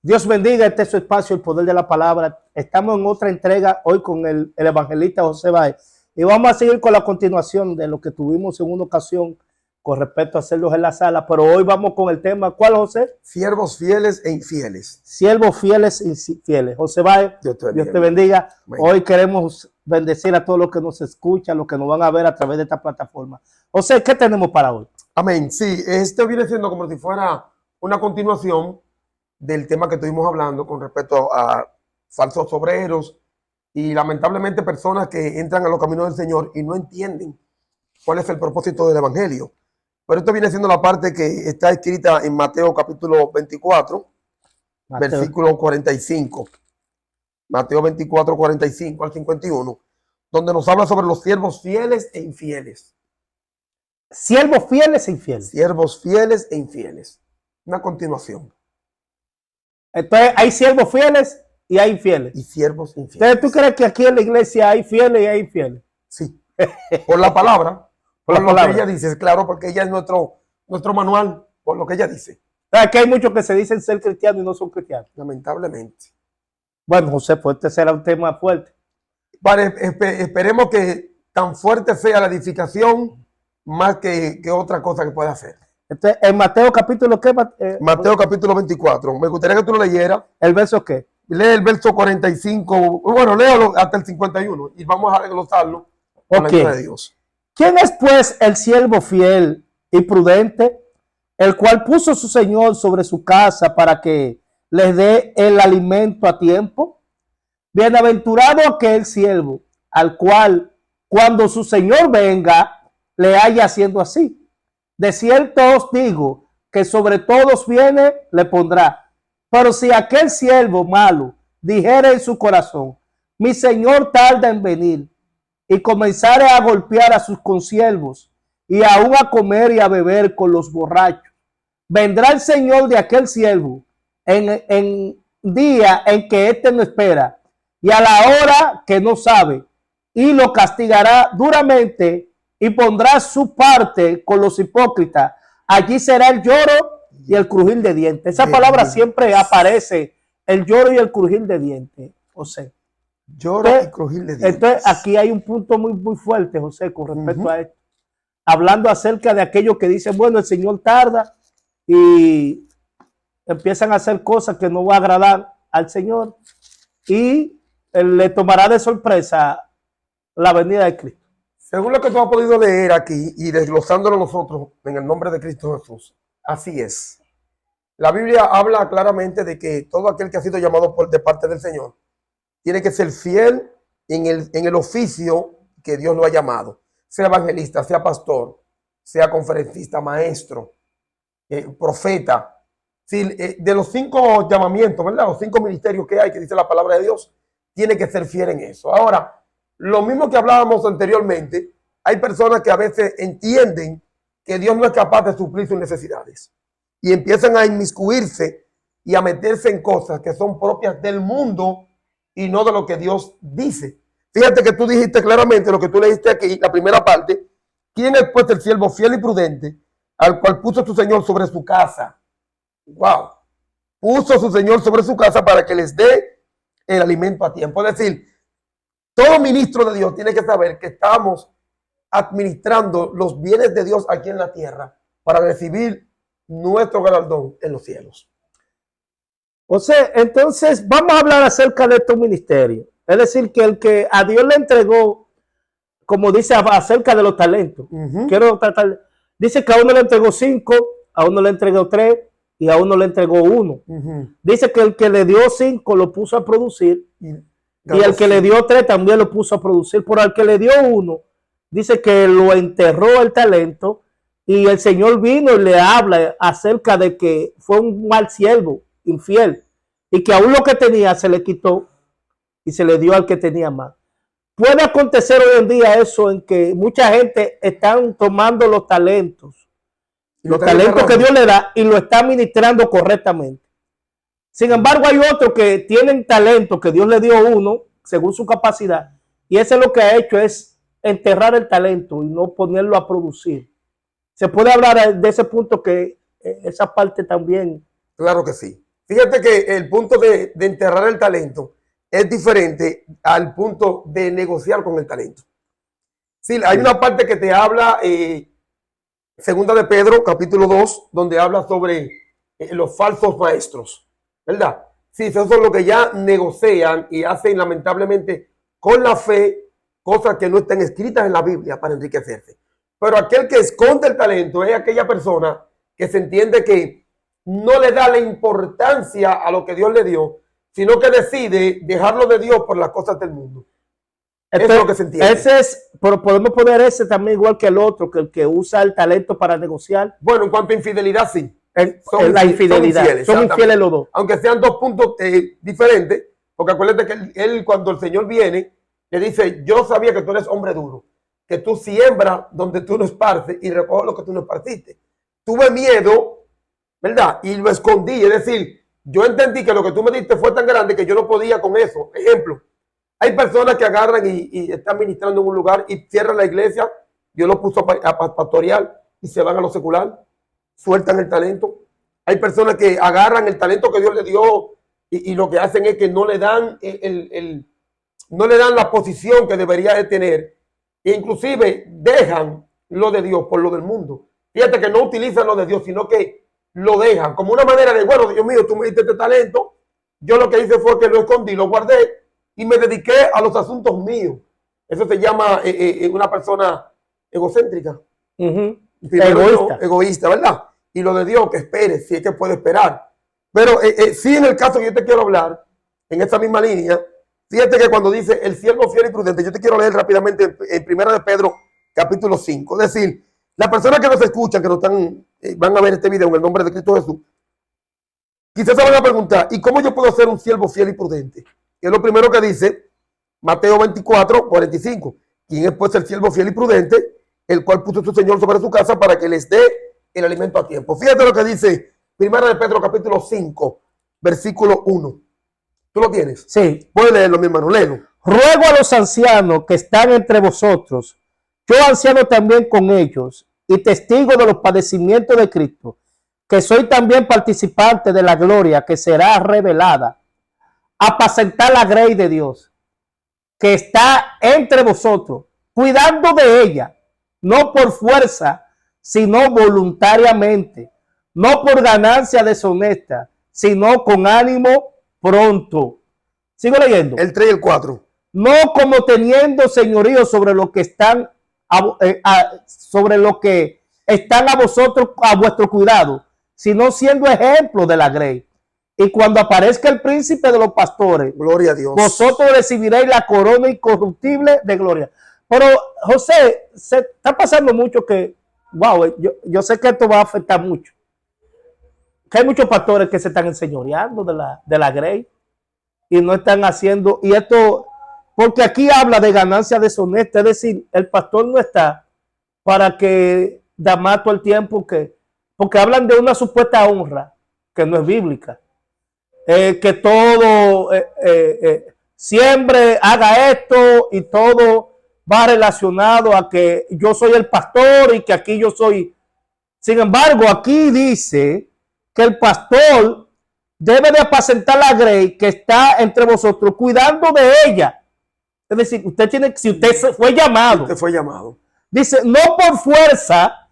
Dios bendiga, este es su espacio, el poder de la palabra. Estamos en otra entrega hoy con el evangelista José Báez y vamos a seguir con la continuación de lo que tuvimos en una ocasión con respecto a hacerlos en la sala, pero hoy vamos con el tema, ¿cuál, José? Siervos fieles e infieles. Siervos fieles e infieles. José Báez, Dios te bendiga. Hoy queremos bendecir a todos los que nos escuchan, los que nos van a ver a través de esta plataforma. José, ¿qué tenemos para hoy? Amén. Sí, este viene siendo como si fuera una continuación del tema que estuvimos hablando con respecto a falsos obreros y lamentablemente personas que entran a los caminos del Señor y no entienden cuál es el propósito del evangelio. Pero esto viene siendo la parte que está escrita en Mateo capítulo 24, versículo 45. Mateo 24, 45 al 51, donde nos habla sobre los siervos fieles e infieles. Siervos fieles e infieles. Siervos fieles e infieles. Una continuación. Entonces, hay siervos fieles y hay infieles. Y siervos infieles. Entonces, ¿tú crees que aquí en la iglesia hay fieles y hay infieles? Sí. Por la palabra. Por lo que ella dice, claro, porque ella es nuestro manual, por lo que ella dice. Aquí hay muchos que se dicen ser cristianos y no son cristianos. Lamentablemente. Bueno, José, pues este será un tema fuerte. Vale, esperemos que tan fuerte sea la edificación más que otra cosa que pueda hacer. Entonces, en Mateo capítulo, ¿qué? Mateo capítulo 24. Me gustaría que tú lo leyeras. ¿El verso qué? Lee el verso 45. Bueno, léalo hasta el 51 y vamos a desglosarlo con la ayuda de Dios. ¿Quién es pues el siervo fiel y prudente, el cual puso su señor sobre su casa para que les dé el alimento a tiempo? Bienaventurado aquel siervo al cual cuando su señor venga le haya haciendo así. De cierto os digo que sobre todos viene le pondrá. Pero si aquel siervo malo dijere en su corazón, mi señor tarda en venir, y comenzare a golpear a sus consiervos y aún a comer y a beber con los borrachos, vendrá el señor de aquel siervo en día en que éste no espera y a la hora que no sabe, y lo castigará duramente y pondrá su parte con los hipócritas. Allí será el lloro y el crujir de dientes. Esa palabra siempre aparece, el lloro y el crujir de dientes. O sea, lloro y crujir de dientes. Entonces, aquí hay un punto muy fuerte, José, con respecto a esto. Hablando acerca de aquellos que dicen, bueno, el Señor tarda y empiezan a hacer cosas que no va a agradar al Señor y él le tomará de sorpresa la venida de Cristo. Según lo que tú has podido leer aquí y desglosándolo nosotros en el nombre de Cristo Jesús, así es. La Biblia habla claramente de que todo aquel que ha sido llamado de parte del Señor tiene que ser fiel en el oficio que Dios lo ha llamado. Sea evangelista, sea pastor, sea conferencista, maestro, profeta. Sí, de los 5 llamamientos, ¿verdad? Los 5 ministerios que hay, que dice la palabra de Dios, tiene que ser fiel en eso. Ahora, lo mismo que hablábamos anteriormente, hay personas que a veces entienden que Dios no es capaz de suplir sus necesidades y empiezan a inmiscuirse y a meterse en cosas que son propias del mundo y no de lo que Dios dice. Fíjate que tú dijiste claramente lo que tú leíste aquí, la primera parte. ¿Quién es pues el siervo fiel y prudente al cual puso su Señor sobre su casa? Wow. Puso su Señor sobre su casa para que les dé el alimento a tiempo. Es decir, todo ministro de Dios tiene que saber que estamos administrando los bienes de Dios aquí en la tierra para recibir nuestro galardón en los cielos. O sea, entonces vamos a hablar acerca de estos ministerios. Es decir, que el que a Dios le entregó, como dice acerca de los talentos, dice que a uno le entregó 5, a uno le entregó 3 y a uno le entregó 1. Dice que el que le dio 5 lo puso a producir y el que le dio 3 también lo puso a producir. Por el que le dio 1, dice que lo enterró el talento y el Señor vino y le habla acerca de que fue un mal siervo, infiel, y que aún lo que tenía se le quitó y se le dio al que tenía más. Puede acontecer hoy en día eso, en que mucha gente están tomando los talentos que Dios le da y lo está administrando correctamente. Sin embargo, hay otros que tienen talento que Dios le dio uno según su capacidad y ese lo que ha hecho es enterrar el talento y no ponerlo a producir. Se puede hablar de ese punto, que esa parte también. Claro que sí. Fíjate que el punto de enterrar el talento es diferente al punto de negociar con el talento. Sí, hay una parte que te habla, segunda de Pedro, capítulo 2, donde habla sobre los falsos maestros, ¿verdad? Sí, esos son los que ya negocian y hacen lamentablemente con la fe cosas que no están escritas en la Biblia para enriquecerse. Pero aquel que esconde el talento es aquella persona que se entiende que no le da la importancia a lo que Dios le dio, sino que decide dejarlo de Dios por las cosas del mundo. Eso es lo que se entiende. Ese es, pero podemos poner ese también igual que el otro, que el que usa el talento para negociar. Bueno, en cuanto a infidelidad, sí. La infidelidad. Son infieles los dos. Aunque sean dos puntos diferentes, porque acuérdate que él, cuando el Señor viene, le dice, yo sabía que tú eres hombre duro, que tú siembras donde tú no esparces y recoges lo que tú no esparciste. Tuve miedo, ¿verdad? Y lo escondí. Es decir, yo entendí que lo que tú me diste fue tan grande que yo no podía con eso. Ejemplo, hay personas que agarran y están ministrando en un lugar y cierran la iglesia. Dios lo puso a pastorear y se van a lo secular. Sueltan el talento. Hay personas que agarran el talento que Dios le dio y lo que hacen es que no le dan no le dan la posición que debería de tener e inclusive dejan lo de Dios por lo del mundo. Fíjate que no utilizan lo de Dios, sino que lo dejan como una manera de, bueno, Dios mío, tú me diste este talento, yo lo que hice fue que lo escondí, lo guardé y me dediqué a los asuntos míos. Eso se llama una persona egocéntrica. Egoísta, ¿verdad? Y lo de Dios, que espere, si es que puede esperar. Pero sí, en el caso que yo te quiero hablar, en esa misma línea, fíjate que cuando dice el siervo fiel y prudente, yo te quiero leer rápidamente en Primera de Pedro, capítulo 5. Es decir, las personas que nos escuchan, que nos están, van a ver este video en el nombre de Cristo Jesús, quizás se van a preguntar, ¿y cómo yo puedo ser un siervo fiel y prudente? Que es lo primero que dice Mateo 24, 45. ¿Quién es pues el siervo fiel y prudente, el cual puso su Señor sobre su casa para que les dé el alimento a tiempo? Fíjate lo que dice Primera de Pedro, capítulo 5, versículo 1. ¿Tú lo tienes? Sí. Puedes leerlo, mi hermano, léelo. Ruego a los ancianos que están entre vosotros, yo anciano también con ellos, y testigo de los padecimientos de Cristo, que soy también participante de la gloria que será revelada, apacentar la grey de Dios, que está entre vosotros, cuidando de ella, no por fuerza, sino voluntariamente, no por ganancia deshonesta, sino con ánimo pronto. Sigo leyendo. El 3 y el 4. No como teniendo señorío sobre lo que están sobre lo que están a vosotros, a vuestro cuidado, sino siendo ejemplo de la grey. Y cuando aparezca el príncipe de los pastores, gloria a Dios, vosotros recibiréis la corona incorruptible de gloria. Pero José, se está pasando mucho que, wow, yo sé que esto va a afectar mucho. Que hay muchos pastores que se están enseñoreando de la grey y no están haciendo, y esto, porque aquí habla de ganancia deshonesta, es decir, el pastor no está para que da más todo el tiempo, porque hablan de una supuesta honra que no es bíblica, que todo siempre haga esto y todo va relacionado a que yo soy el pastor y que aquí yo soy. Sin embargo, aquí dice que el pastor debe de apacentar la grey que está entre vosotros, cuidando de ella. Es decir, usted tiene, si usted fue llamado, usted fue llamado, dice, no por fuerza,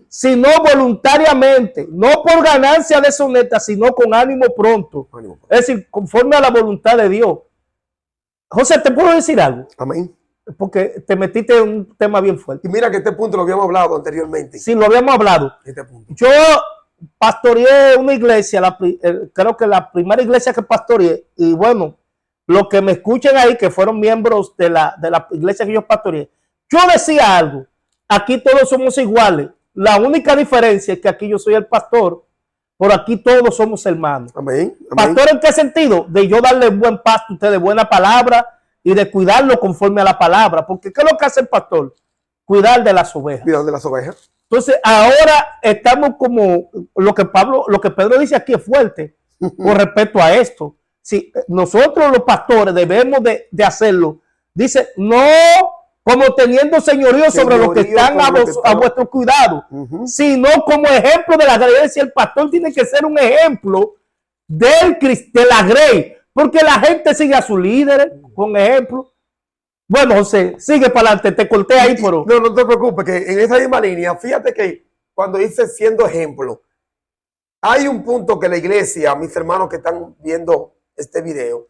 sino voluntariamente, no por ganancia deshonesta, sino con ánimo pronto. Es decir, conforme a la voluntad de Dios. José, ¿te puedo decir algo? Amén. Porque te metiste en un tema bien fuerte. Y mira que este punto lo habíamos hablado anteriormente. Sí, lo habíamos hablado. Este punto. Yo pastoreé una iglesia, creo que la primera iglesia que pastoreé, y bueno, los que me escuchen ahí, que fueron miembros de la iglesia que yo pastoreé, yo decía algo, aquí todos somos iguales, la única diferencia es que aquí yo soy el pastor, por aquí todos somos hermanos. Amén. Amén. ¿Pastor en qué sentido? De yo darle buen pasto a ustedes, buena palabra, y de cuidarlo conforme a la palabra, porque ¿qué es lo que hace el pastor? Cuidar de las ovejas. Cuidar de las ovejas. Entonces, ahora estamos como lo que Pedro dice aquí es fuerte con respecto a esto. Si nosotros los pastores debemos de hacerlo, dice, no como teniendo señorío sobre los que están a vuestro cuidado, sino como ejemplo de la gracia. El pastor tiene que ser un ejemplo de la grey, porque la gente sigue a sus líderes, con ejemplo. Bueno, José, sigue para adelante, te corté ahí, pero... No, no te preocupes, que en esa misma línea, fíjate que cuando dice siendo ejemplo, hay un punto que la iglesia, mis hermanos que están viendo este video,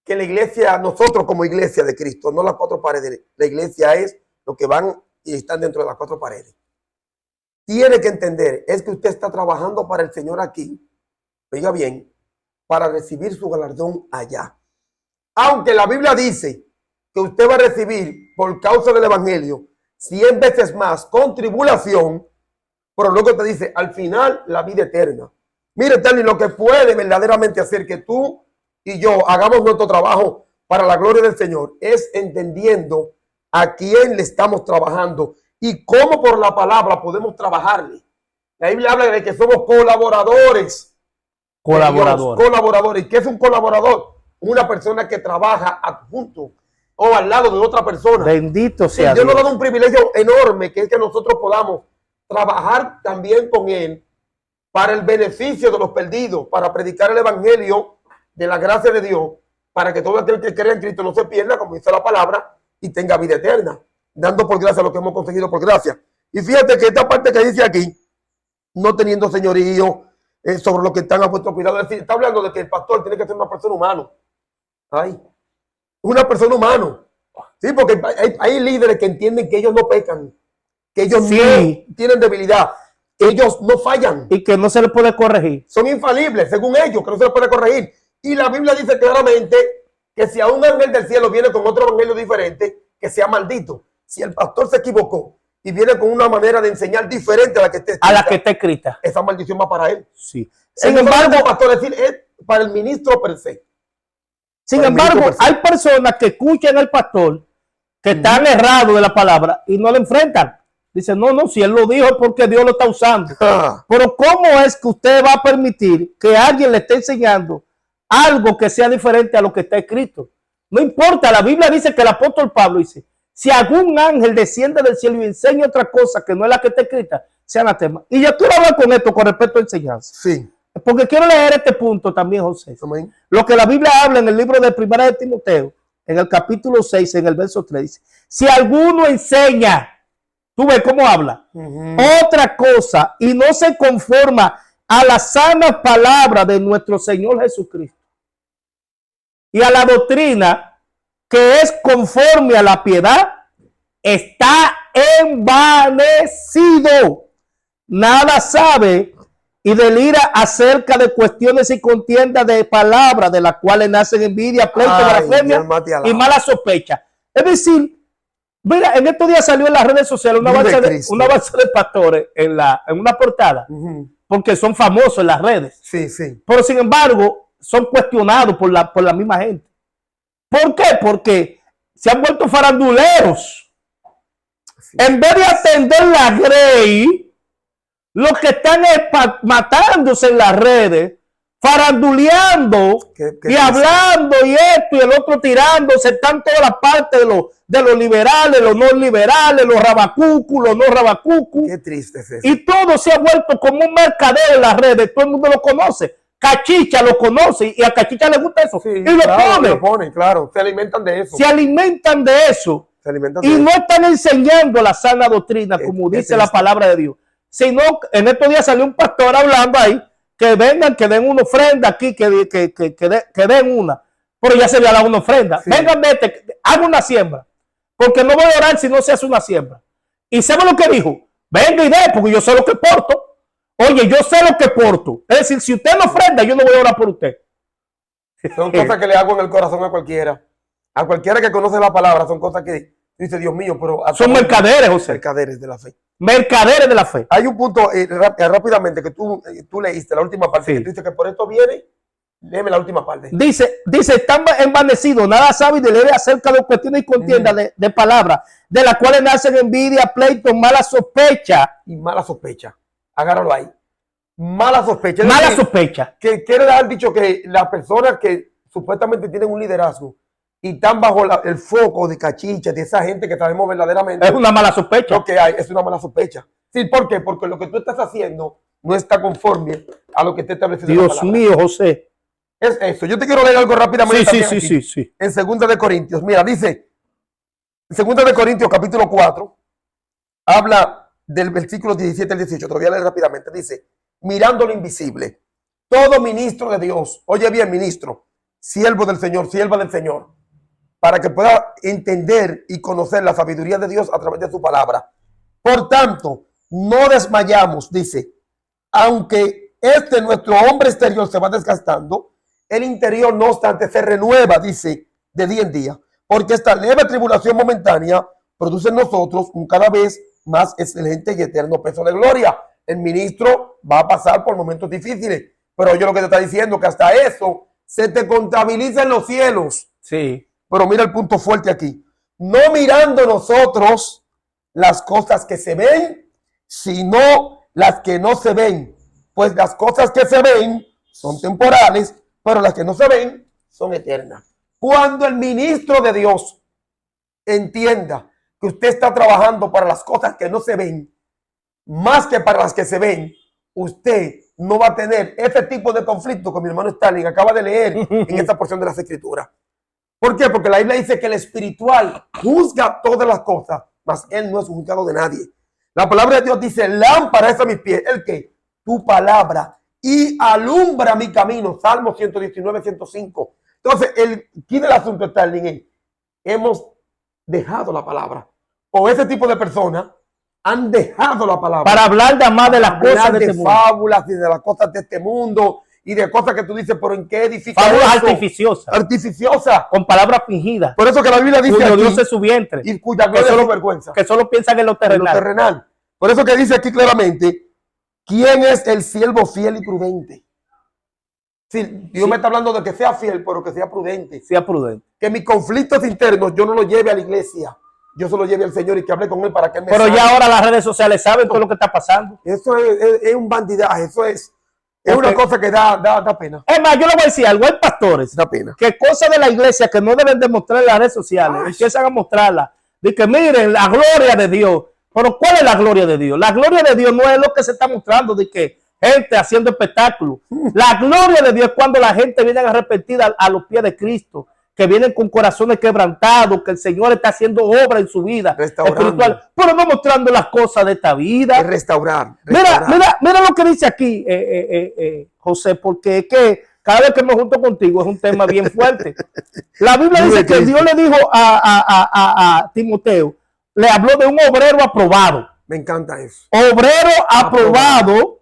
que la iglesia, nosotros como iglesia de Cristo, no las cuatro paredes, la iglesia es lo que van y están dentro de las cuatro paredes. Tiene que entender, es que usted está trabajando para el Señor aquí, oiga bien, para recibir su galardón allá. Aunque la Biblia dice que usted va a recibir por causa del evangelio 100 veces más con tribulación, pero luego te dice al final la vida eterna. Mire, Terni, lo que puede verdaderamente hacer que tú y yo hagamos nuestro trabajo para la gloria del Señor es entendiendo a quién le estamos trabajando y cómo por la palabra podemos trabajarle. La Biblia habla de que somos colaboradores. Colaboradores. ¿Qué es un colaborador? Una persona que trabaja adjunto o al lado de otra persona. Bendito sea Dios. Dios. Nos ha dado un privilegio enorme, que es que nosotros podamos trabajar también con Él para el beneficio de los perdidos, para predicar el evangelio de la gracia de Dios, para que todo aquel que crea en Cristo no se pierda, como dice la palabra, y tenga vida eterna, dando por gracia lo que hemos conseguido por gracia. Y fíjate que esta parte que dice aquí, no teniendo señorío sobre lo que están a vuestro cuidado, es decir, está hablando de que el pastor tiene que ser una persona humana. Ay, una persona humana. Sí, porque hay líderes que entienden que ellos no pecan, que ellos no tienen debilidad, ellos no fallan. Y que no se les puede corregir. Son infalibles, según ellos, que no se les puede corregir. Y la Biblia dice claramente que si a un ángel del cielo viene con otro evangelio diferente, que sea maldito. Si el pastor se equivocó y viene con una manera de enseñar diferente a la que esté escrita, esa maldición va para él. Sí. Sin embargo, el pastor decir, es para el ministro per se. Sin embargo, hay personas que escuchan al pastor que están errados de la palabra y no le enfrentan. Dicen, no, si él lo dijo es porque Dios lo está usando. Pero ¿cómo es que usted va a permitir que alguien le esté enseñando algo que sea diferente a lo que está escrito? No importa, la Biblia dice que el apóstol Pablo dice, si algún ángel desciende del cielo y enseña otra cosa que no es la que está escrita, sea anatema. Y ya tú hablas con esto con respecto a enseñanza. Sí. Porque quiero leer este punto también, José. Amén. Lo que la Biblia habla en el libro de Primera de Timoteo, en el capítulo 6, en el verso 3, dice, si alguno enseña, tú ves cómo habla, otra cosa y no se conforma a la sana palabra de nuestro Señor Jesucristo y a la doctrina que es conforme a la piedad, está envanecido. Nada sabe y delira acerca de cuestiones y contiendas de palabras de las cuales nacen envidia, pleito, blasfemia y mala sospecha. Es decir, mira, en estos días salió en las redes sociales una base de pastores en una portada, porque son famosos en las redes. Sí, sí. Pero sin embargo, son cuestionados por la misma gente. ¿Por qué? Porque se han vuelto faranduleros. Sí. En vez de atender la grey, los que están matándose en las redes, faranduleando y hablando y esto y el otro tirándose, están todas las partes de los liberales, los no liberales, los rabacucus, los no rabacucus. Qué triste es eso. Y todo se ha vuelto como un mercadeo en las redes, todo el mundo lo conoce. Cachicha lo conoce y a Cachicha le gusta eso. Sí, y lo pone, claro. Se alimentan de eso. Se alimentan de eso. Y no están enseñando la sana doctrina, como dice la palabra de Dios. Sino, en estos días salió un pastor hablando ahí, que vengan, que den una ofrenda aquí, que den una. Pero ya se había dado una ofrenda. Sí. Vengan, vete, haga una siembra. Porque no voy a orar si no se hace una siembra. ¿Y sabe lo que dijo? Venga y dé, porque yo sé lo que porto. Oye, yo sé lo que porto. Es decir, si usted no ofrenda, yo no voy a orar por usted. Son cosas que le hago en el corazón a cualquiera. A cualquiera que conoce la palabra, son cosas que dice, Dios mío, pero... Son mercaderes, José. Mercaderes de la fe. Mercaderes de la fe. Hay un punto rápidamente que tú leíste, la última parte, que tú dices que por esto viene. Léeme la última parte. Dice, están envanecidos, nada sabe y delira acerca de cuestiones y contiendas de palabras, de las cuales nacen envidia, pleito, mala sospecha. Y mala sospecha. Agárralo ahí. Mala sospecha. Mala sospecha. Que quiere dar dicho que las personas que supuestamente tienen un liderazgo y están bajo el foco de Cachicha, de esa gente que sabemos verdaderamente. Es una mala sospecha. Lo que hay es una mala sospecha. Sí, ¿por qué? Porque lo que tú estás haciendo no está conforme a lo que está establecido en la Dios palabra. mío, José. Es eso. Yo te quiero leer algo rápidamente. Sí, también aquí, sí. en 2 de Corintios. Mira, dice, en 2 de Corintios capítulo 4, habla del versículo 17 al 18. Te lo voy a leer rápidamente. Dice, mirando lo invisible. Todo ministro de Dios, oye bien, ministro, siervo del Señor, sierva del Señor, para que pueda entender y conocer la sabiduría de Dios a través de su palabra. Por tanto, no desmayamos, dice, aunque nuestro hombre exterior se va desgastando, el interior no obstante se renueva, dice, de día en día, porque esta leve tribulación momentánea produce en nosotros un cada vez más excelente y eterno peso de gloria. El ministro va a pasar por momentos difíciles, pero yo lo que te está diciendo que hasta eso se te contabiliza en los cielos. Sí. Pero mira el punto fuerte aquí. No mirando nosotros las cosas que se ven, sino las que no se ven. Pues las cosas que se ven son temporales, pero las que no se ven son eternas. Cuando el ministro de Dios entienda que usted está trabajando para las cosas que no se ven, más que para las que se ven, usted no va a tener ese tipo de conflicto que mi hermano Stalin acaba de leer en esta porción de las Escrituras. ¿Por qué? Porque la Biblia dice que el espiritual juzga todas las cosas, mas él no es juzgado de nadie. La palabra de Dios dice, lámpara es a mis pies, el que tu palabra, y alumbra mi camino. Salmo 119, 105. Entonces, el key del asunto está en hemos dejado la palabra. O ese tipo de personas han dejado la palabra. Para hablar de más de las cosas de este mundo. Fábulas y de las cosas de este mundo. Y de cosas que tú dices, pero ¿en qué edifica fábulas eso? Artificiosas. Artificiosas. Con palabras fingidas. Por eso que la Biblia dice cuyo aquí, Dios es su vientre. Y cuya gloria es su vergüenza. Que solo piensan en lo terrenal. En lo terrenal. Por eso que dice aquí claramente, ¿quién es el siervo fiel y prudente? Sí, Dios me está hablando de que sea fiel, pero que sea prudente. Sea prudente. Que mis conflictos internos yo no los lleve a la iglesia. Yo se lo lleve al Señor y que hable con Él para que Él me Pero salve. ya ahora las redes sociales saben todo lo que está pasando. Eso es un bandidaje, eso es una cosa que da pena. Es más, yo le voy a decir algo, hay pastores Da pena. que cosas de la iglesia que no deben demostrar en las redes sociales, empiezan a mostrarla. De que miren, la gloria de Dios. Pero ¿cuál es la gloria de Dios? La gloria de Dios no es lo que se está mostrando de que gente haciendo espectáculos. La gloria de Dios es cuando la gente viene arrepentida a los pies de Cristo, que vienen con corazones quebrantados, que el Señor está haciendo obra en su vida espiritual, pero no mostrando las cosas de esta vida. Es restaurar. Mira lo que dice aquí, José, porque es que cada vez que me junto contigo es un tema bien fuerte. La Biblia dice que Dios le dijo a Timoteo, le habló de un obrero aprobado. Me encanta eso. Obrero aprobado.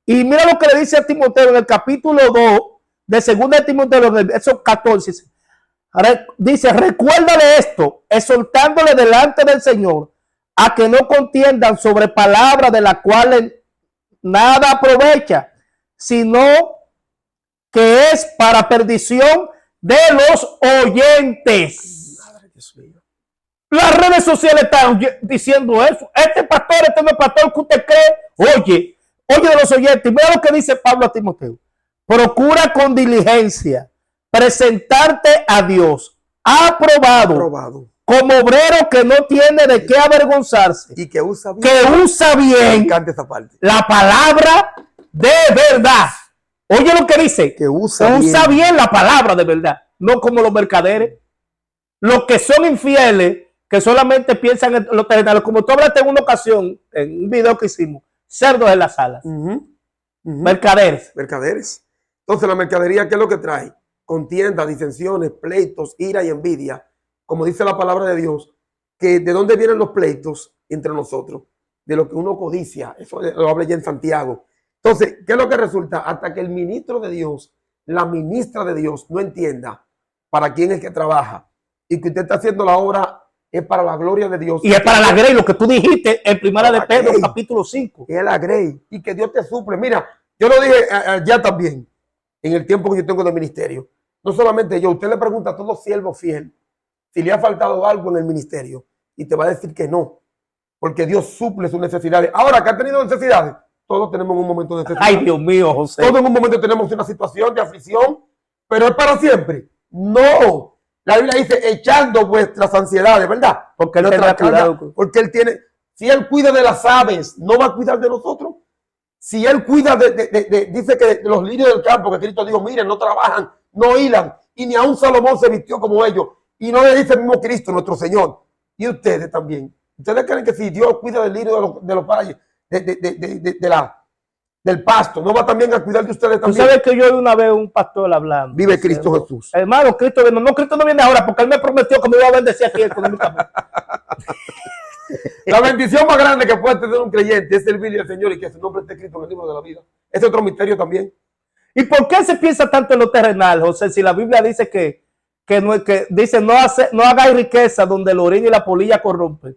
Y mira lo que le dice a Timoteo en el capítulo 2 de 2 de Timoteo, en el verso 14. Dice, recuérdale esto, exhortándole delante del Señor a que no contiendan sobre palabras de las cuales nada aprovecha, sino que es para perdición de los oyentes. Madre Dios mío. Las redes sociales están diciendo eso. Este pastor, este no es pastor que usted cree. Oye de los oyentes. Mira lo que dice Pablo a Timoteo. Procura con diligencia presentarte a Dios aprobado. Como obrero que no tiene de qué avergonzarse Y que usa bien. Que usa bien. Me encanta esa parte. La palabra de verdad. Oye lo que dice. Que usa bien la palabra de verdad. No como los mercaderes. Los que son infieles, que solamente piensan en lo terrenal. Como tú hablaste en una ocasión, en un video que hicimos. Cerdos en las alas. Mercaderes. Entonces la mercadería, ¿qué es lo que trae? Contiendas, disensiones, pleitos, ira y envidia. Como dice la palabra de Dios, que de dónde vienen los pleitos entre nosotros, de lo que uno codicia. Eso lo habla ya en Santiago. Entonces, ¿qué es lo que resulta? Hasta que el ministro de Dios, la ministra de Dios, no entienda para quién es que trabaja y que usted está haciendo la obra es para la gloria de Dios. Y es para la grey, lo que tú dijiste en Primera de Pedro, capítulo 5. Es la grey. Y que Dios te suple. Mira, yo lo dije ya también, en el tiempo que yo tengo de ministerio. No solamente yo, usted le pregunta a todo siervo fiel si le ha faltado algo en el ministerio y te va a decir que no, porque Dios suple sus necesidades. Ahora, que ha tenido necesidades, todos tenemos un momento de necesidad. Ay, Dios mío, José. Todos en un momento tenemos una situación de aflicción, pero es para siempre. No. La Biblia dice, echando vuestras ansiedades, ¿verdad? Porque Él tendrá cuidado. Porque Él tiene, Si Él cuida de las aves, ¿no va a cuidar de nosotros? Si Él cuida dice que los lirios del campo, que Cristo dijo, miren, no trabajan, no hilan, y ni aun Salomón se vistió como ellos. Y no le dice el mismo Cristo, nuestro Señor. Y ustedes también. ¿Ustedes creen que si Dios cuida del lirio de los valles, del pasto, no va también a cuidar de ustedes también? Tú sabes que yo una vez un pastor hablando. Vive Cristo Jesús. Hermano, Cristo no viene ahora porque Él me prometió que me iba a bendecir aquí económicamente. La bendición más grande que puede tener un creyente es servirle al Señor y que su nombre esté escrito en el libro de la vida. Es otro misterio también. ¿Y por qué se piensa tanto en lo terrenal, José? Si la Biblia dice que no hagáis riqueza donde el orín y la polilla corrompen,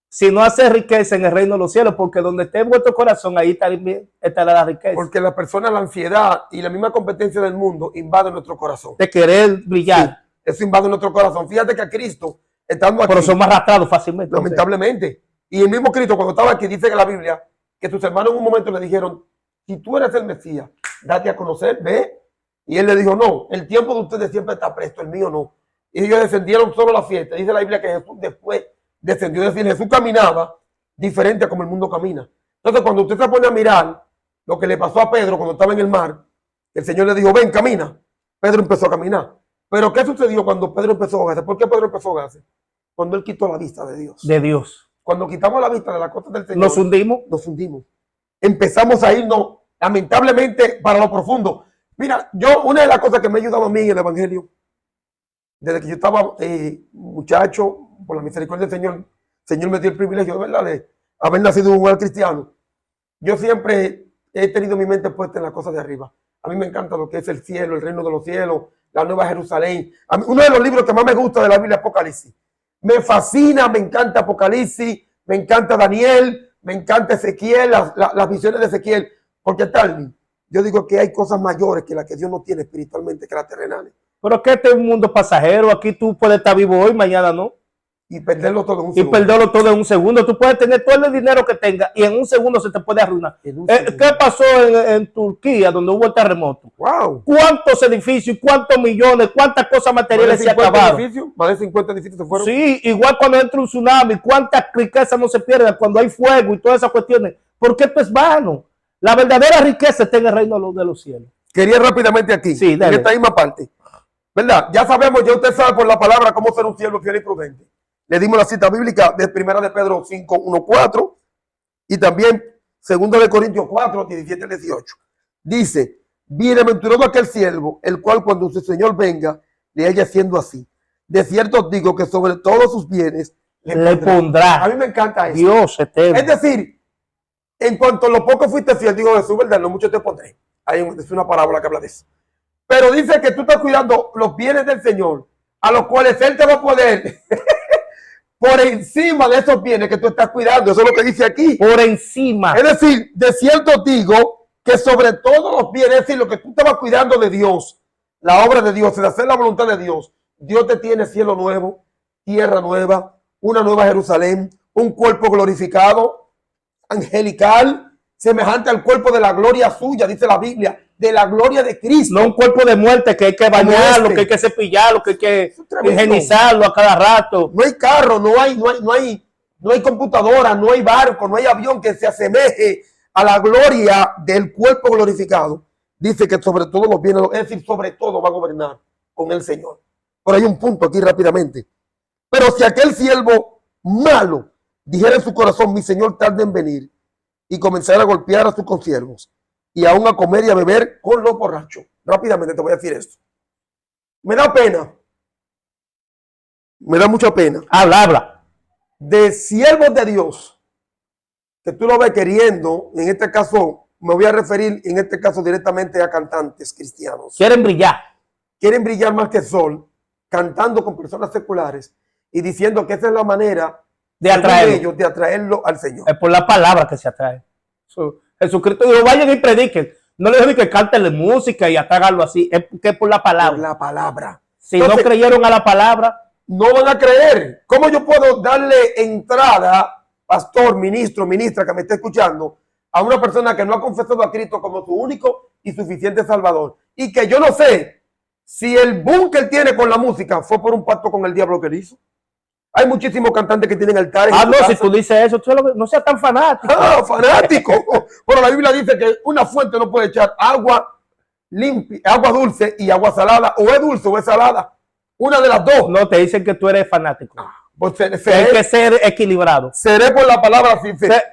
sino hacer riqueza en el reino de los cielos, porque donde esté vuestro corazón, ahí estará la riqueza. Porque la persona, la ansiedad y la misma competencia del mundo invaden nuestro corazón. De querer brillar. Sí, eso invade nuestro corazón. Fíjate que a Cristo, estando aquí, pero somos arrastrados fácilmente. lamentablemente. Y el mismo Cristo, cuando estaba aquí, dice que la Biblia, que sus hermanos en un momento le dijeron, si tú eres el Mesías, date a conocer, ve. Y él le dijo, no, el tiempo de ustedes siempre está presto, el mío no. Y ellos descendieron solo a la fiesta. Dice la Biblia que Jesús después descendió. Es decir, Jesús caminaba diferente a como el mundo camina. Entonces, cuando usted se pone a mirar lo que le pasó a Pedro cuando estaba en el mar, el Señor le dijo, ven, camina. Pedro empezó a caminar. Pero ¿qué sucedió cuando Pedro empezó a ahogarse? ¿Por qué Pedro empezó a ahogarse? Cuando él quitó la vista de Dios. De Dios. Cuando quitamos la vista de las cosas del Señor, nos hundimos. Nos hundimos. Empezamos a irnos, lamentablemente, para lo profundo. Mira, una de las cosas que me ha ayudado a mí en el Evangelio, desde que yo estaba muchacho, por la misericordia del Señor, el Señor me dio el privilegio, ¿verdad?, de haber nacido un hogar cristiano. Yo siempre he tenido mi mente puesta en las cosas de arriba. A mí me encanta lo que es el cielo, el reino de los cielos, la nueva Jerusalén. Uno de los libros que más me gusta de la Biblia es Apocalipsis. Me fascina, me encanta Apocalipsis, me encanta Daniel, me encanta Ezequiel, las visiones de Ezequiel. Porque tal, yo digo que hay cosas mayores que las que Dios no tiene espiritualmente que las terrenales. Pero que este es un mundo pasajero. Aquí tú puedes estar vivo hoy, mañana no. Y perderlo todo en un segundo. Y perderlo todo en un segundo. Tú puedes tener todo el dinero que tengas y en un segundo se te puede arruinar. ¿Qué pasó en Turquía donde hubo el terremoto? Wow. ¿Cuántos edificios, cuántos millones, cuántas cosas materiales se acabaron? Más de 50 edificios se fueron. Sí, igual cuando entra un tsunami, cuántas riquezas no se pierden cuando hay fuego y todas esas cuestiones. Porque esto es vano. La verdadera riqueza está en el reino de los cielos. Quería rápidamente aquí, sí, en esta misma parte. ¿Verdad? Ya sabemos, ya usted sabe por la palabra cómo ser un siervo fiel y prudente. Le dimos la cita bíblica de 1 de Pedro 5, 1, 4 y también 2 de Corintios 4, 17 al 18. Dice, bienaventurado aquel siervo, el cual cuando su Señor venga, le haya siendo así. De cierto os digo que sobre todos sus bienes le pondrá. A mí me encanta eso. Dios eterno. Es decir, en cuanto a lo poco fuiste fiel, digo Jesús, ¿verdad? Lo mucho te pondré. Es una parábola que habla de eso. Pero dice que tú estás cuidando los bienes del Señor, a los cuales Él te va a poner por encima de esos bienes que tú estás cuidando. Eso es lo que dice aquí. Por encima. Es decir, de cierto digo que sobre todos los bienes, es decir, lo que tú estabas cuidando de Dios, la obra de Dios, de hacer la voluntad de Dios, Dios te tiene cielo nuevo, tierra nueva, una nueva Jerusalén, un cuerpo glorificado, angelical, semejante al cuerpo de la gloria suya, dice la Biblia, de la gloria de Cristo. No un cuerpo de muerte que hay que bañarlo, que hay que cepillarlo, que hay que higienizarlo a cada rato. No hay carro, no hay computadora, no hay barco, no hay avión que se asemeje a la gloria del cuerpo glorificado. Dice que sobre todo los bienes, es decir, sobre todo va a gobernar con el Señor. Pero hay un punto aquí rápidamente. Pero si aquel siervo malo dijera en su corazón, mi Señor tarda en venir, y comenzar a golpear a sus consiervos y aún a comer y a beber con los borrachos. Rápidamente te voy a decir esto. Me da pena. Me da mucha pena. Habla. De siervos de Dios, que tú lo ves queriendo, en este caso, me voy a referir en este caso directamente a cantantes cristianos. Quieren brillar. Quieren brillar más que el sol, cantando con personas seculares y diciendo que esa es la manera de atraerlo al Señor. Es por la palabra que se atrae. Jesucristo dijo, vayan y prediquen. No le dijo que canten música y háganlo así. Es que por la palabra. Por la palabra. Si entonces, no creyeron a la palabra, no van a creer. ¿Cómo yo puedo darle entrada, pastor, ministro, ministra que me esté escuchando, a una persona que no ha confesado a Cristo como su único y suficiente Salvador? Y que yo no sé si el boom que él tiene con la música fue por un pacto con el diablo que él hizo. Hay muchísimos cantantes que tienen altares. Ah, no, si tú dices eso, no seas tan fanático. Ah, fanático. Pero la Biblia dice que una fuente no puede echar agua limpia, agua dulce y agua salada. O es dulce o es salada. Una de las dos. No, te dicen que tú eres fanático. Pues Hay que ser equilibrado. Seré por la palabra.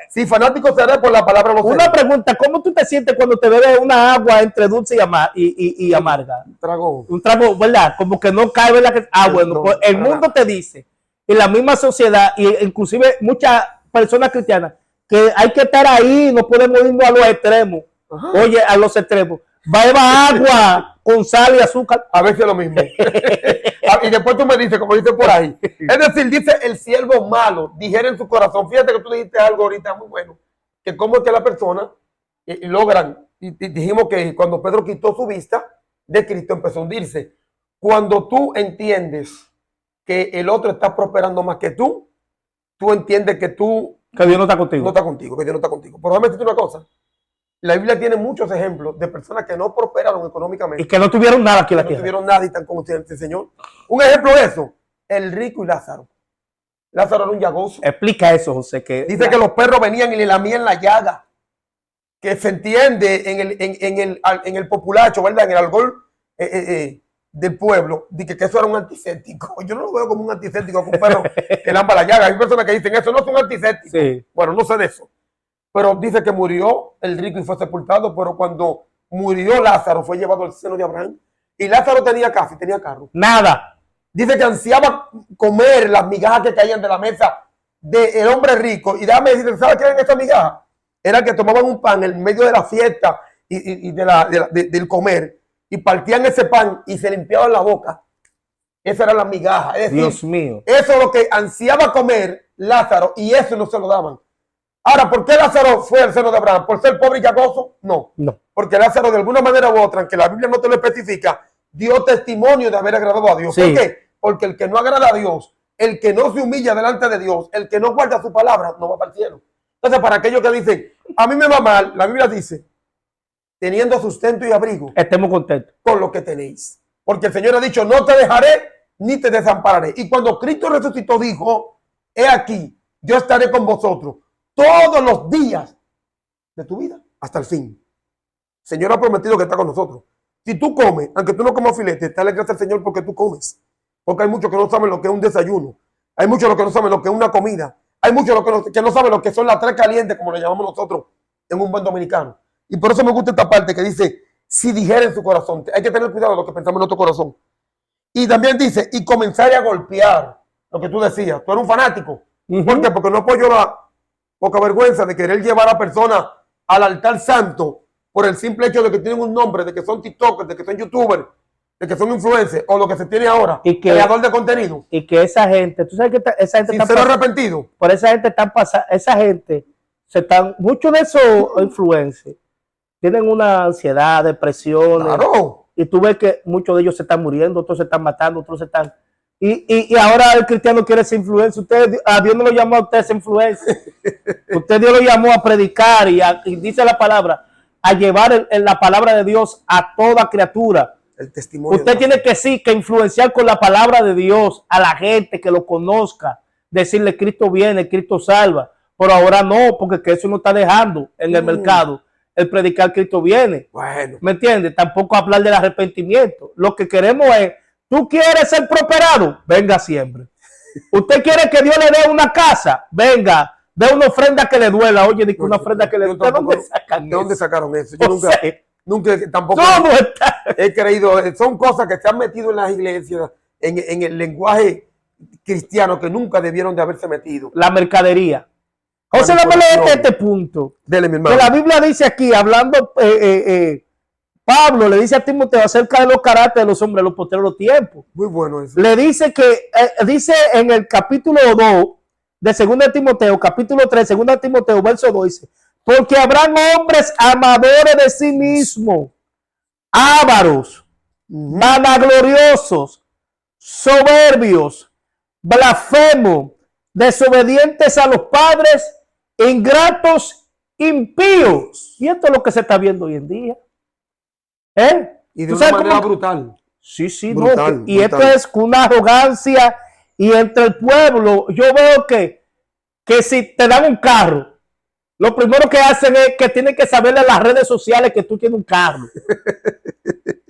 Si fanático seré por la palabra. No una pregunta, ¿cómo tú te sientes cuando te bebes una agua entre dulce y amarga? Un trago. Un trago, ¿verdad? Como que no cae, ¿verdad? Bueno, no, pues el mundo te dice, y la misma sociedad, e inclusive muchas personas cristianas, que hay que estar ahí, no podemos irnos a los extremos. Ajá. Oye, a los extremos. Beba agua con sal y azúcar. A veces es lo mismo. Y después tú me dices, como dice por ahí. Es decir, dice el siervo malo, dijera en su corazón. Fíjate que tú dijiste algo ahorita muy bueno. Que cómo es que la persona logran. Y dijimos que cuando Pedro quitó su vista de Cristo empezó a hundirse. Cuando tú entiendes que el otro está prosperando más que tú entiendes que Dios no está contigo. No está contigo, que Dios no está contigo. Pero déjame decirte una cosa. La Biblia tiene muchos ejemplos de personas que no prosperaron económicamente. Y que no tuvieron nada aquí en la tierra. No tuvieron nada y están con el Señor. Un ejemplo de eso, el rico y Lázaro. Lázaro era un llagoso. Explica eso, José. Dice que los perros venían y le lamían la llaga. Que se entiende en el populacho, ¿verdad? En el algor del pueblo. Dice que eso era un antiséptico. Yo no lo veo como un antiséptico, que un perro que lamba la llaga. Hay personas que dicen eso no es un antiséptico. Sí. Bueno, no sé de eso. Pero dice que murió el rico y fue sepultado, pero cuando murió Lázaro fue llevado al seno de Abraham. Y Lázaro tenía casa y tenía carro. Nada. Dice que ansiaba comer las migajas que caían de la mesa del hombre rico. Y déjame decirte, ¿sabes qué eran estas migajas? Era que tomaban un pan en medio de la fiesta y del comer y partían ese pan y se limpiaban la boca. Esa era la migaja. Es decir, Dios mío. Eso es lo que ansiaba comer Lázaro y eso no se lo daban. Ahora, ¿por qué Lázaro fue al seno de Abraham? ¿Por ser pobre y llagoso? No. Porque Lázaro, de alguna manera u otra, aunque la Biblia no te lo especifica, dio testimonio de haber agradado a Dios. Sí. ¿Por qué? Porque el que no agrada a Dios, el que no se humilla delante de Dios, el que no guarda su palabra, no va para el cielo. Entonces, para aquellos que dicen, a mí me va mal, la Biblia dice, teniendo sustento y abrigo, estemos contentos con lo que tenéis. Porque el Señor ha dicho, no te dejaré ni te desampararé. Y cuando Cristo resucitó, dijo, he aquí, yo estaré con vosotros todos los días de tu vida hasta el fin. El Señor ha prometido que está con nosotros. Si tú comes, aunque tú no comas filete, dale gracias al Señor porque tú comes. Porque hay muchos que no saben lo que es un desayuno. Hay muchos que no saben lo que es una comida. Hay muchos que no saben lo que son las tres calientes, como le llamamos nosotros en un buen dominicano. Y por eso me gusta esta parte que dice, si dijera en su corazón, hay que tener cuidado de lo que pensamos en nuestro corazón. Y también dice, y comenzar a golpear lo que tú decías. Tú eres un fanático. ¿Por qué? Porque no apoyo la poca vergüenza de querer llevar a personas al altar santo por el simple hecho de que tienen un nombre, de que son TikTokers, de que son YouTubers, de que son influencers, o lo que se tiene ahora, y que, creador de contenido. Y que esa gente, tú sabes que esa gente está sincero arrepentido. Por esa gente están pasando, esa gente muchos de esos influencers tienen una ansiedad, depresión. Claro. Y tú ves que muchos de ellos se están muriendo, otros se están matando, otros se están... Y ahora el cristiano quiere ser influencer. A Dios no lo llamó a usted a ser influencer. Dios lo llamó a predicar y dice la palabra, a llevar la palabra de Dios a toda criatura. El testimonio. Usted tiene que sí, que influenciar con la palabra de Dios a la gente que lo conozca. Decirle Cristo viene, Cristo salva. Pero ahora no, porque que eso no está dejando en el mercado el predicar Cristo viene. Bueno. ¿Me entiendes? Tampoco hablar del arrepentimiento. Lo que queremos es, ¿tú quieres ser prosperado? Venga siempre. ¿Usted quiere que Dios le dé una casa? Venga, dé una ofrenda que le duela. Oye, dice una ofrenda que le duela. ¿De dónde sacaron eso? Yo nunca tampoco he creído. Son cosas que se han metido en las iglesias, en el lenguaje cristiano que nunca debieron de haberse metido. La mercadería. José, dame este punto. Dele, mi hermano. Que la Biblia dice aquí, hablando... Pablo le dice a Timoteo acerca de los caracteres de los hombres de los postreros tiempos. Muy bueno eso. Le dice que, dice en el capítulo 2 de 2 de Timoteo, capítulo 3, 2 de Timoteo, verso 2, dice, porque habrán hombres amadores de sí mismos, ávaros, vanagloriosos, soberbios, blasfemos, desobedientes a los padres, ingratos, impíos. Y esto es lo que se está viendo hoy en día. Y de una manera brutal. Sí, brutal, no. Y brutal. Esto es una arrogancia Y entre el pueblo, yo veo que si te dan un carro, lo primero que hacen es que tienen que saberle a las redes sociales que tú tienes un carro.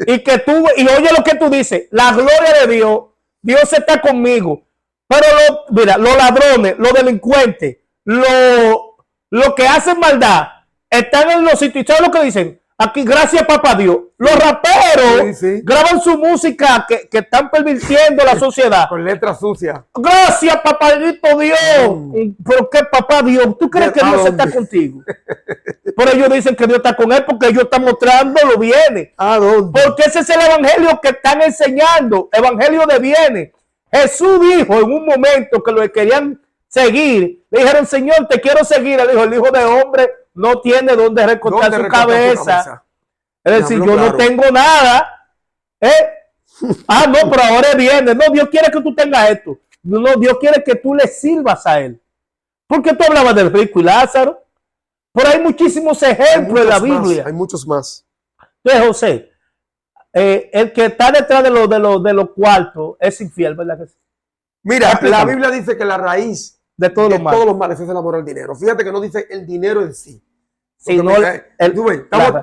Y oye lo que tú dices, la gloria de Dios, Dios está conmigo. Pero mira, los ladrones, los delincuentes, los que hacen maldad, están en los sitios. ¿Sabes lo que dicen? Aquí, gracias papá Dios. Los raperos graban su música que están pervirtiendo la sociedad. Con letras sucias. Gracias papadito Dios. ¿Pero qué papá Dios? ¿Tú crees que Dios está contigo? Pero ellos dicen que Dios está con él porque ellos están mostrando los bienes. ¿A dónde? Porque ese es el evangelio que están enseñando. Evangelio de bienes. Jesús dijo en un momento que lo querían seguir. Le dijeron, Señor, te quiero seguir. Le dijo, el Hijo de Hombre no tiene donde recortar su cabeza. Es decir, yo no tengo nada. No, pero ahora viene. No, Dios quiere que tú tengas esto. No, Dios quiere que tú le sirvas a Él. Porque tú hablabas del rico y Lázaro. Pero hay muchísimos ejemplos en la Biblia. Hay muchos más. Entonces, José, el que está detrás de los cuartos es infiel, ¿verdad que sí? Mira, la Biblia dice que la raíz de todos los males es el amor al dinero. Fíjate que no dice el dinero en sí. Sino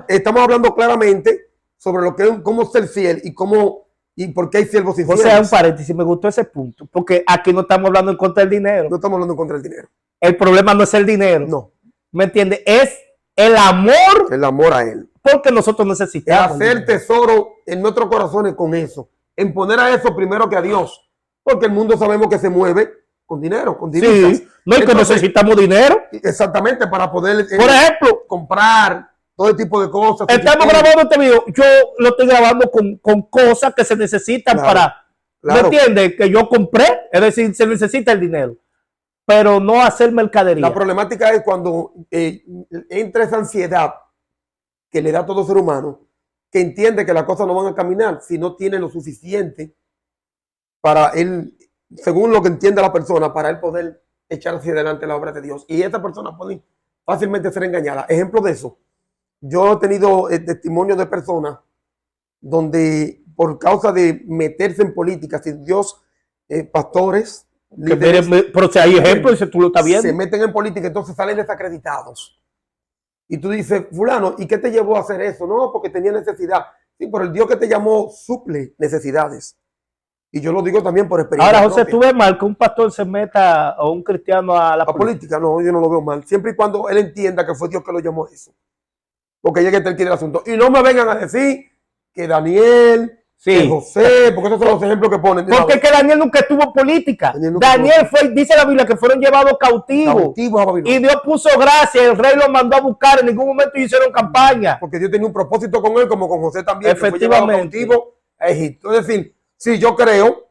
estamos hablando claramente sobre lo que es cómo ser fiel y por qué hay siervos infieles. O sea, un paréntesis, me gustó ese punto, porque aquí no estamos hablando en contra del dinero. No estamos hablando en contra del dinero. El problema no es el dinero. No. ¿Me entiendes? Es el amor. El amor a Él. Porque nosotros necesitamos. Hacer tesoro en nuestros corazones con eso. En poner a eso primero que a Dios. Porque el mundo sabemos que se mueve con dinero, con divisas. Sí, no es que necesitamos dinero. Exactamente, para poder, por ejemplo, comprar todo tipo de cosas. Estamos grabando este video. Yo lo estoy grabando con cosas que se necesitan ¿me entiendes? Que yo compré. Es decir, se necesita el dinero. Pero no hacer mercadería. La problemática es cuando entra esa ansiedad que le da a todo ser humano, que entiende que las cosas no van a caminar si no tiene lo suficiente para él, según lo que entiende la persona, para él poder echar hacia adelante la obra de Dios. Y esta persona puede fácilmente ser engañada. Ejemplo de eso, yo he tenido testimonios de personas donde por causa de meterse en política, sin Dios, pastores, líderes, pero si hay ejemplos, tú lo estás viendo. Se meten en política, entonces salen desacreditados. Y tú dices, fulano, ¿y qué te llevó a hacer eso? No, porque tenía necesidad. Sí, pero el Dios que te llamó suple necesidades. Y yo lo digo también por experiencia. Ahora, José, ¿tú ves mal que un pastor se meta o un cristiano a la política? No, yo no lo veo mal. Siempre y cuando él entienda que fue Dios que lo llamó a eso. Porque llegue hasta el quiere el asunto. Y no me vengan a decir que Daniel, que José, porque esos son los ejemplos que ponen. Porque es que Daniel nunca estuvo en política. Daniel fue, dice la Biblia, que fueron llevados cautivos. Y Dios puso gracia, el rey lo mandó a buscar, en ningún momento hicieron campaña. Porque Dios tenía un propósito con él, como con José también. Efectivamente. Que fue llevado cautivo a Egipto. Es decir, sí, yo creo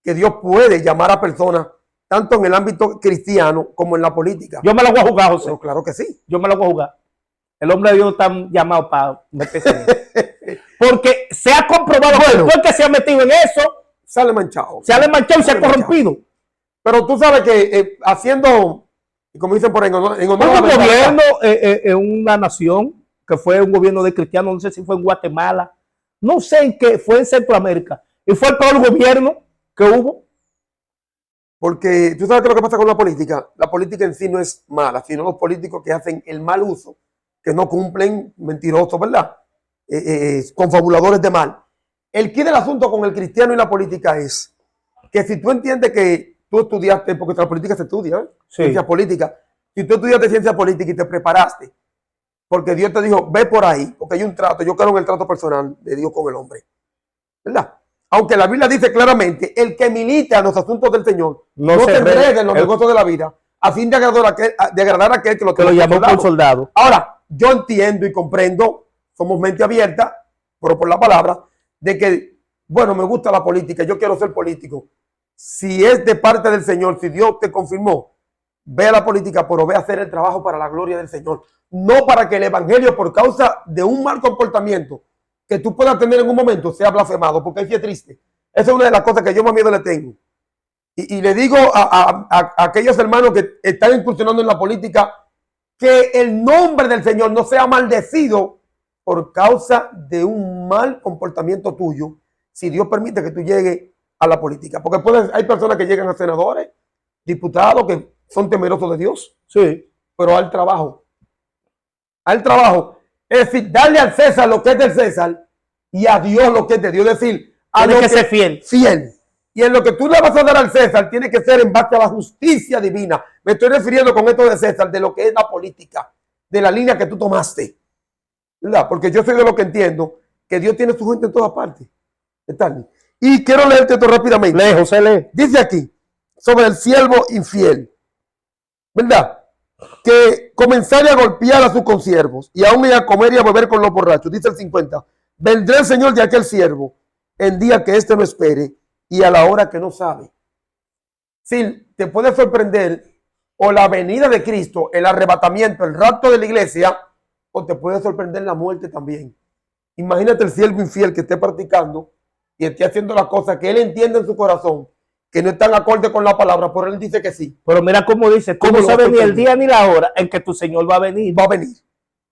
que Dios puede llamar a personas, tanto en el ámbito cristiano como en la política. Yo me lo voy a jugar, José. Pero claro que sí. Yo me lo voy a jugar. El hombre de Dios está llamado para meterse. Porque se ha comprobado que después que se ha metido en eso, sale manchado. Se ha manchado y se ha corrompido. Pero tú sabes que haciendo, como dicen por ahí, en honor un gobierno en una nación, que fue un gobierno de cristianos, no sé si fue en Guatemala, no sé en qué, fue en Centroamérica. Y fue el peor gobierno que hubo. Porque tú sabes que lo que pasa con la política en sí no es mala, sino los políticos que hacen el mal uso, que no cumplen, mentirosos, ¿verdad? Confabuladores de mal. El quid del asunto con el cristiano y la política es que si tú entiendes que tú estudiaste, porque la política se estudia, ciencia política, si tú estudiaste ciencia política y te preparaste, porque Dios te dijo, ve por ahí, porque hay un trato, yo creo en el trato personal de Dios con el hombre, ¿verdad? Aunque la Biblia dice claramente, el que milita en los asuntos del Señor no se enrede en los negocios de la vida, a fin de agradar a aquel que lo llamó por soldado. Ahora, yo entiendo y comprendo, somos mente abierta, pero por la palabra, de que, bueno, me gusta la política, yo quiero ser político. Si es de parte del Señor, si Dios te confirmó, ve a la política, pero ve a hacer el trabajo para la gloria del Señor. No para que el evangelio, por causa de un mal comportamiento que tú puedas tener en un momento, sea blasfemado, porque es triste. Esa es una de las cosas que yo más miedo le tengo. Y le digo a aquellos hermanos que están incursionando en la política, que el nombre del Señor no sea maldecido por causa de un mal comportamiento tuyo, si Dios permite que tú llegues a la política. Porque hay personas que llegan a senadores, diputados, que son temerosos de Dios, Sí. pero al trabajo. Al trabajo. Es decir, darle al César lo que es del César y a Dios lo que es de Dios. Es decir, a Tiene lo que ser fiel. Fiel. Y en lo que tú le vas a dar al César tiene que ser en base a la justicia divina. Me estoy refiriendo con esto de César, de lo que es la política, de la línea que tú tomaste. ¿Verdad? Porque yo soy de lo que entiendo que Dios tiene su gente en todas partes. Stanley. Y quiero leerte esto rápidamente. Lee, José, lee. Dice aquí, sobre el siervo infiel, ¿verdad? Que comenzara a golpear a sus consiervos y aún ir a comer y a beber con los borrachos. Dice el 50, vendrá el Señor de aquel siervo en día que éste no espere y a la hora que no sabe. Sí, te puede sorprender o la venida de Cristo, el arrebatamiento, el rapto de la iglesia, o te puede sorprender la muerte también. Imagínate el siervo infiel que esté practicando y esté haciendo las cosas que él entiende en su corazón, que no están acorde con la palabra, pero él dice que sí. Pero mira cómo dice, tú no sabes ni el día ni la hora en que tu Señor va a venir. Va a venir.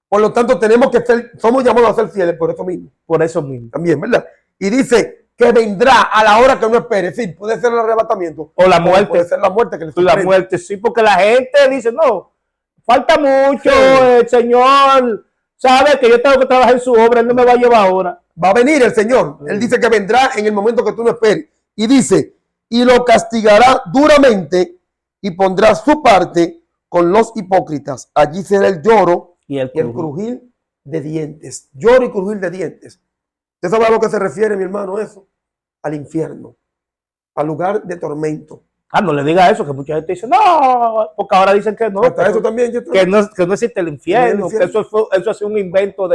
Por lo tanto, tenemos que ser, somos llamados a ser fieles por eso mismo. Por eso mismo. También, ¿verdad? Y dice que vendrá a la hora que no espere. Sí, puede ser el arrebatamiento. O la muerte. Puede ser la muerte que le La muerte, sí, porque la gente dice, no, falta mucho, Sí. el Señor sabe que yo tengo que trabajar en su obra, Él no me va a llevar ahora. Va a venir el Señor. Sí. Él dice que vendrá en el momento que tú no esperes. Y dice, y lo castigará duramente y pondrá su parte con los hipócritas. Allí será el lloro Y el y el crujir de dientes. Lloro y crujir de dientes. ¿Usted sabe a lo que se refiere, mi hermano, eso? Al infierno, al lugar de tormento. Ah, no le diga eso, que mucha gente dice, no, porque ahora dicen que no. Hasta eso también. Que no existe el infierno, El infierno. que eso ha sido un invento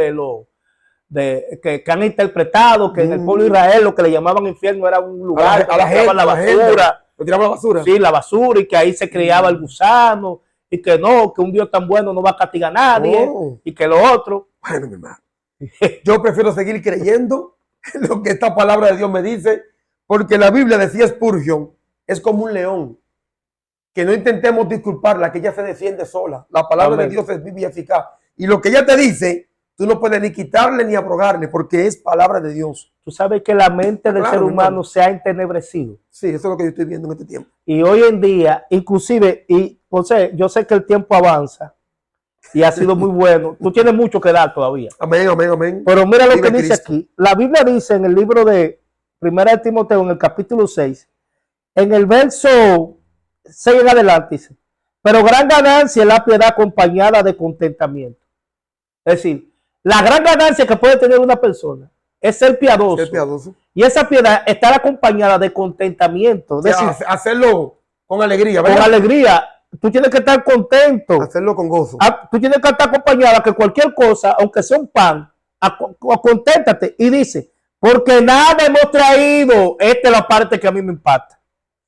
que han interpretado, que en el pueblo de Israel lo que le llamaban infierno era un lugar a la gente, tiraban la basura. Lo tiraban la basura. Sí, la basura, y que ahí se criaba el gusano, y que no, que un Dios tan bueno no va a castigar a nadie, y que lo otro. Bueno, mi hermano, yo prefiero seguir creyendo en lo que esta palabra de Dios me dice, porque la Biblia decía Spurgeon, es como un león, que no intentemos disculparla, que ella se defiende sola. La palabra Amén. de Dios es viva y eficaz. Y lo que ella te dice, tú no puedes ni quitarle ni abrogarle, porque es palabra de Dios. Tú sabes que la mente del Claro, ser humano hermano, se ha entenebrecido. Sí, eso es lo que yo estoy viendo en este tiempo. Y hoy en día, inclusive, y José, yo sé que el tiempo avanza y ha sido muy bueno. Tú tienes mucho que dar todavía. Amén, amén, amén. Pero mira lo Vive que dice Cristo. aquí. La Biblia dice en el libro de 1 de Timoteo, en el capítulo 6, en el verso 6 en adelante, dice, pero gran ganancia es la piedad acompañada de contentamiento. Es decir, la gran ganancia que puede tener una persona es ser piadoso. Ser piadoso. Y esa piedad está acompañada de contentamiento. Es decir, Hacerlo con alegría, con ¿verdad? alegría. Tú tienes que estar contento. Hacerlo con gozo. Tú tienes que estar acompañada que cualquier cosa, aunque sea un pan, conténtate. Y dice, porque nada hemos traído, esta es la parte que a mí me impacta,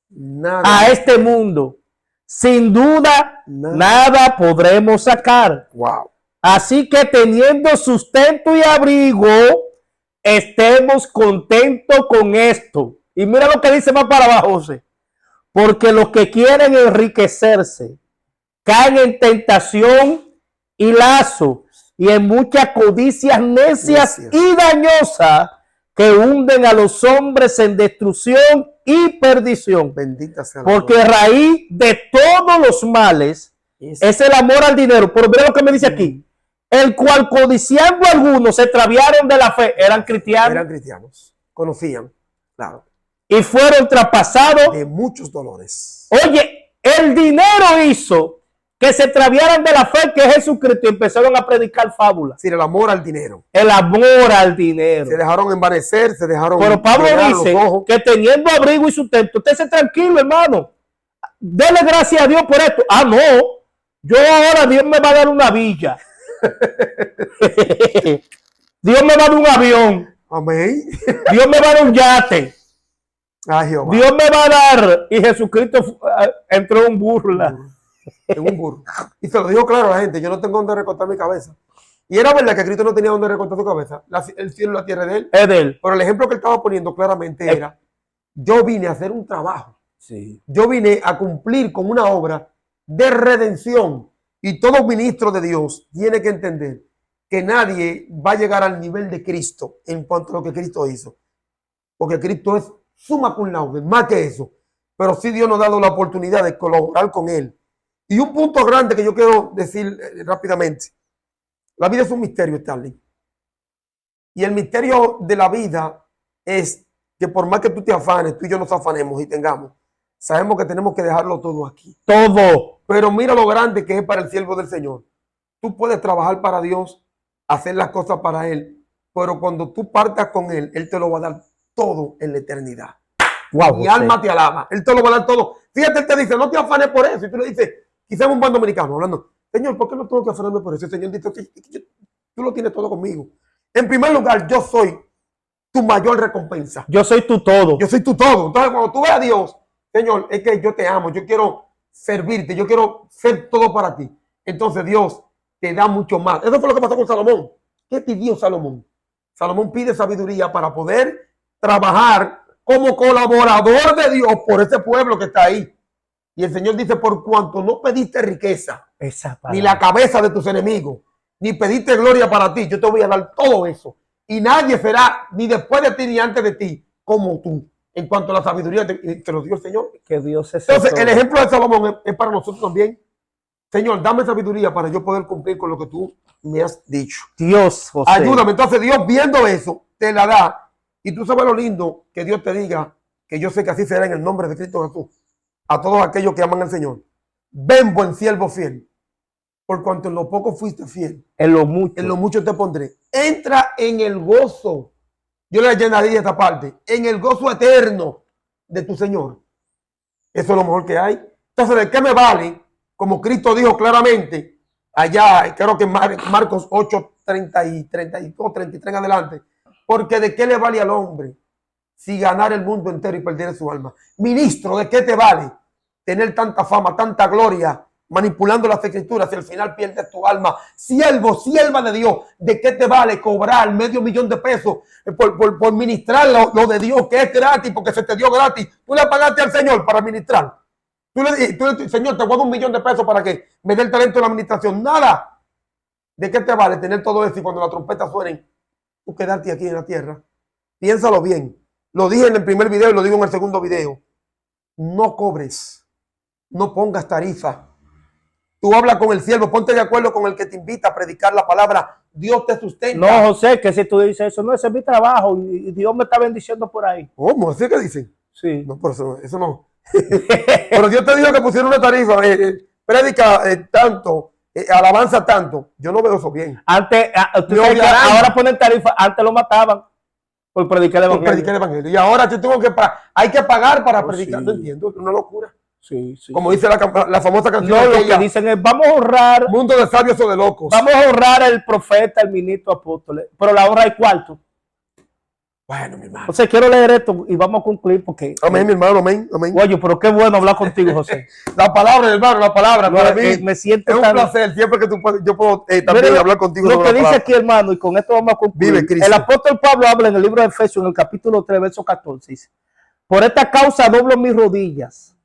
Nada. a este mundo. Sin duda, nada podremos sacar. Wow. Así que teniendo sustento y abrigo, estemos contentos con esto. Y mira lo que dice más para abajo, José. Porque los que quieren enriquecerse caen en y lazo y en muchas codicias necias y dañosas que hunden a los hombres en destrucción y perdición. Bendita sea la Porque gloria. raíz de todos los males es el amor al dinero. Pero mira lo que me dice aquí. El cual codiciando algunos se extraviaron de la fe. Eran cristianos. Eran cristianos. Conocían, claro, Y fueron traspasados. de muchos dolores. Oye, el dinero hizo que se extraviaran de la fe que es Jesucristo y empezaron a predicar fábulas. Es decir, el amor al dinero. El amor al dinero. Se dejaron envanecer, se dejaron. Pero Pablo llenar los dice ojos. que teniendo abrigo y sustento, usted esté tranquilo, hermano. Dele gracias a Dios por esto. Ah, no. Yo ahora Dios me va a dar una villa. Dios me va a dar un avión. Amén. Dios me va a dar un yate. Ay, Jehová. Dios me va a dar. Y Jesucristo entró en burla. En un burro. Y se lo dijo claro a la gente: yo no tengo donde recortar mi cabeza. Y era verdad que Cristo no tenía donde recortar su cabeza. El cielo y la tierra es de él. Es de él. Pero el ejemplo que él estaba poniendo claramente era: yo vine a hacer un trabajo. Sí. Yo vine a cumplir con una obra de redención. Y todo ministro de Dios tiene que entender que nadie va a llegar al nivel de Cristo en cuanto a lo que Cristo hizo. Porque Cristo es summa cum laude, más que eso. Pero sí Dios nos ha dado la oportunidad de colaborar con Él. Y un punto grande que yo quiero decir rápidamente. La vida es un misterio, Stanley. Y el misterio de la vida es que por más que tú te afanes, tú y yo nos afanemos y tengamos, sabemos que tenemos que dejarlo todo aquí. Todo. Pero mira lo grande que es para el siervo del Señor. Tú puedes trabajar para Dios, hacer las cosas para Él, pero cuando tú partas con Él, Él te lo va a dar todo en la eternidad. Wow, Mi alma te alaba. Él te lo va a dar todo. Fíjate, Él te dice, no te afanes por eso. Y tú le dices, quizás un buen dominicano hablando, Señor, ¿por qué no tengo que afanarme por eso? El Señor dice, tú lo tienes todo conmigo. En primer lugar, yo soy tu mayor recompensa. Yo soy tu todo. Yo soy tu todo. Entonces, cuando tú ves a Dios, Señor, es que yo te amo, yo quiero servirte, yo quiero ser todo para ti. Entonces Dios te da mucho más. Eso fue lo que pasó con Salomón. ¿Qué pidió Salomón? Salomón pide sabiduría para poder trabajar como colaborador de Dios por ese pueblo que está ahí. Y el Señor dice, por cuanto no pediste riqueza, ni la cabeza de tus enemigos, ni pediste gloria para ti, yo te voy a dar todo eso. Y nadie será ni después de ti ni antes de ti como tú. En cuanto a la sabiduría te lo dio el Señor. Que Dios es Entonces, todo. el ejemplo de Salomón es para nosotros también. Señor, dame sabiduría para yo poder cumplir con lo que tú me has dicho. Dios, José. Ayúdame. Entonces, Dios viendo eso, te la da. Y tú sabes lo lindo que Dios te diga, que yo sé que así será en el nombre de Cristo Jesús. A todos aquellos que aman al Señor. Ven, buen siervo fiel. Por cuanto en lo poco fuiste fiel, en lo mucho te pondré. Entra en el gozo. Yo le llenaría esta parte. En el gozo eterno de tu Señor. Eso es lo mejor que hay. Entonces, ¿de qué me vale? Como Cristo dijo claramente, allá, creo que Marcos 8, 30 y 32, 33 en adelante. Porque ¿de qué le vale al hombre si ganar el mundo entero y perder su alma? Ministro, ¿de qué te vale tener tanta fama, tanta gloria, manipulando las escrituras y al final pierdes tu alma? Siervo, sierva de Dios, ¿de qué te vale cobrar $500,000 de pesos por ministrar lo de Dios, que es gratis, porque se te dio gratis? Tú le pagaste al Señor para ministrar. Tú le dijiste, Señor, te voy a dar $1,000,000 de pesos para que me dé el talento de la administración. Nada. ¿De qué te vale tener todo eso y cuando la trompeta suene, tú quedarte aquí en la tierra? Piénsalo bien. Lo dije en el primer video y lo digo en el segundo video. No cobres. No pongas tarifa. Tú hablas con el siervo, ponte de acuerdo con el que te invita a predicar la palabra. Dios te sustenta. No, José, que si tú dices eso, no, ese es mi trabajo y Dios me está bendiciendo por ahí. ¿Cómo? ¿Así que dicen? Sí. No, por eso no. Pero Dios te dijo que pusieron una tarifa, prédica tanto, alabanza tanto. Yo no veo eso bien. Antes, ahora ponen tarifa, antes lo mataban por predicar el evangelio. Predicar el evangelio. Y ahora yo tengo que hay que pagar para predicar. Sí. No entiendo, es una locura. Sí, sí. Como dice la famosa canción. No, lo que dicen es, vamos a honrar. Mundo de sabios o de locos. Vamos a honrar al profeta, al ministro, apóstol. Pero la honra hay cuarto. Bueno, mi hermano. Entonces quiero leer esto y vamos a concluir porque... Amén, mi hermano, amén, amén. Oye, pero qué bueno hablar contigo, José. La palabra, hermano, la palabra. Para mí me siento es un placer. Siempre que yo puedo también hablar contigo. Lo que dice aquí, hermano, y con esto vamos a concluir. Vive Cristo. El apóstol Pablo habla en el libro de Efesios, en el capítulo 3, verso 14. Dice, por esta causa doblo mis rodillas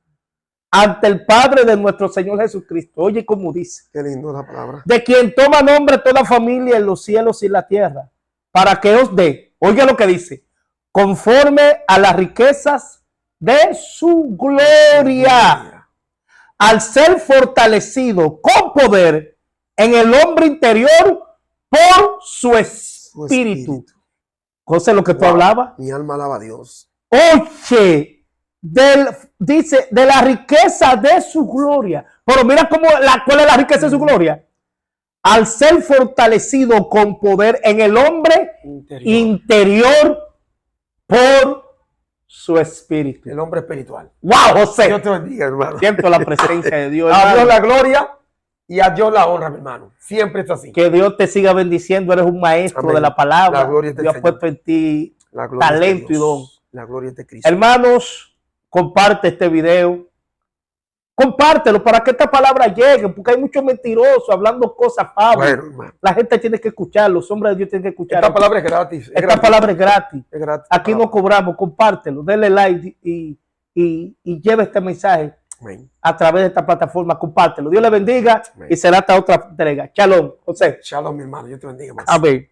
ante el Padre de nuestro Señor Jesucristo. Oye, como dice. Qué lindo la palabra. De quien toma nombre toda familia en los cielos y la tierra, para que os dé, oye lo que dice, conforme a las riquezas de su gloria, al ser fortalecido con poder en el hombre interior por su espíritu. José, lo que tú hablabas. Mi alma alaba a Dios. Oye, dice, de la riqueza de su gloria. Pero mira cuál es la riqueza de su gloria. Al ser fortalecido con poder en el hombre interior por su espíritu. El hombre espiritual. ¡Wow, José! Dios te bendiga, hermano. Siento la presencia de Dios. A Dios la gloria y a Dios la honra, mi hermano. Siempre es así. Que Dios te siga bendiciendo. Eres un maestro Amén. de la palabra. La gloria Dios ha puesto en ti talento y don. La gloria de Cristo. Hermanos, comparte este video. Compártelo para que esta palabra llegue, porque hay muchos mentirosos hablando cosas fables. Bueno, la gente tiene que escuchar, los hombres de Dios tienen que escuchar. Esta palabra es gratis. Esta palabra es gratis. Es gratis. Aquí no cobramos, compártelo, denle like y lleve este mensaje a través de esta plataforma. Compártelo. Dios le bendiga y será hasta otra entrega. Shalom, José. Shalom, mi hermano. Dios te bendiga. Amén.